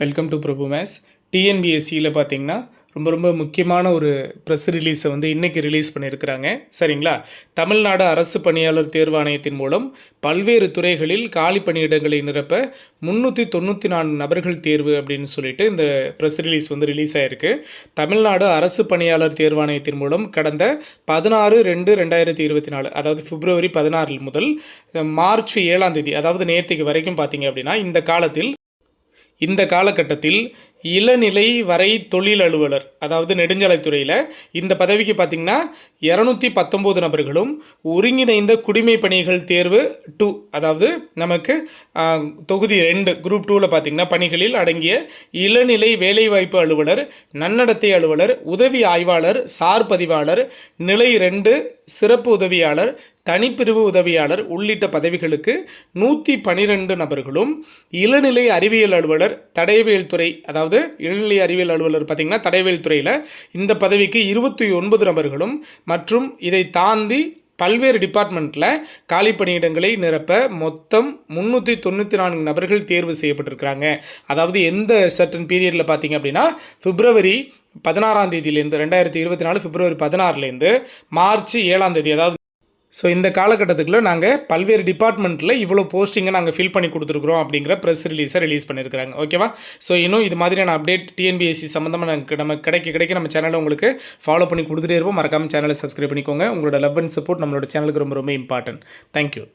Welcome to Prabhu maths. டிஎன்பிஎஸ்சியில் பார்த்தீங்கன்னா ரொம்ப முக்கியமான ஒரு ப்ரெஸ் ரிலீஸை இன்றைக்கி ரிலீஸ் பண்ணியிருக்கிறாங்க. சரிங்களா? தமிழ்நாடு அரசு பணியாளர் தேர்வாணையத்தின் மூலம் பல்வேறு துறைகளில் காலி பணியிடங்களை நிரப்ப 394 நபர்கள் தேர்வு அப்படின்னு சொல்லிட்டு இந்த ப்ரெஸ் ரிலீஸ் ரிலீஸ் ஆகிருக்கு. தமிழ்நாடு அரசு பணியாளர் தேர்வாணையத்தின் மூலம் கடந்த 16/2/2024 அதாவது பிப்ரவரி 16 முதல் மார்ச் 7 அதாவது நேற்றுக்கு வரைக்கும் பார்த்தீங்க அப்படின்னா இந்த காலகட்டத்தில் இளநிலை வரை தொழில் அலுவலர் அதாவது நெடுஞ்சாலைத்துறையில் இந்த பதவிக்கு பார்த்திங்கன்னா 219 நபர்களும் ஒருங்கிணைந்த குடிமை பணிகள் தேர்வு 2 அதாவது நமக்கு தொகுதி 2 குரூப் 2ல் பார்த்திங்கன்னா பணிகளில் அடங்கிய இளநிலை வேலைவாய்ப்பு அலுவலர், நன்னடத்தை அலுவலர், உதவி ஆய்வாளர், சார் பதிவாளர், நிலை 2 சிறப்பு உதவியாளர், தனிப்பிரிவு உதவியாளர் உள்ளிட்ட பதவிகளுக்கு 112 நபர்களும், இளநிலை அறிவியல் அலுவலர், தடயவியல் துறை அதாவது இளநிலை அறிவியல் அலுவலர் பார்த்திங்கன்னா தடயவியல் துறையில் இந்த பதவிக்கு 29 நபர்களும் மற்றும் இதை தாண்டி பல்வேறு டிபார்ட்மெண்ட்டில் காலி பணியிடங்களை நிரப்ப மொத்தம் 394 நபர்கள் தேர்வு செய்யப்பட்டிருக்கிறாங்க. அதாவது எந்த சர்டன் பீரியடில் பார்த்திங்க அப்படின்னா பிப்ரவரி 16 2024 பிப்ரவரி 16 மார்ச் 7 அதாவது இந்த காலகட்டத்துக்குள்ள நாங்கள் பல்வேறு டிபார்ட்மெண்ட்டில் இவ்வளோ போஸ்டிங்கை நாங்கள் ஃபில் பண்ணி கொடுத்துருக்குறோம் அப்படிங்கிற ப்ரெஸ் ரிலீஸை ரிலீஸ் பண்ணியிருக்கிறாங்க. ஓகேவா? இன்னும் இது மாதிரியான அப்டேட் டிஎன்பிஎஸ்சி சம்மந்தமாக நம்ம கிடைக்க நம்ம சேனலை உங்களுக்கு ஃபாலோ பண்ணி கொடுத்துட்டே இருப்போம். மறக்காமல் சேனலை சப்ஸ்கிரைப் பண்ணிக்கோங்க. உங்களோட லவ் அண்ட் சப்போர்ட் நம்மளோட சேனலுக்கு ரொம்ப இம்பார்ட்டன்ட். தேங்க்யூ.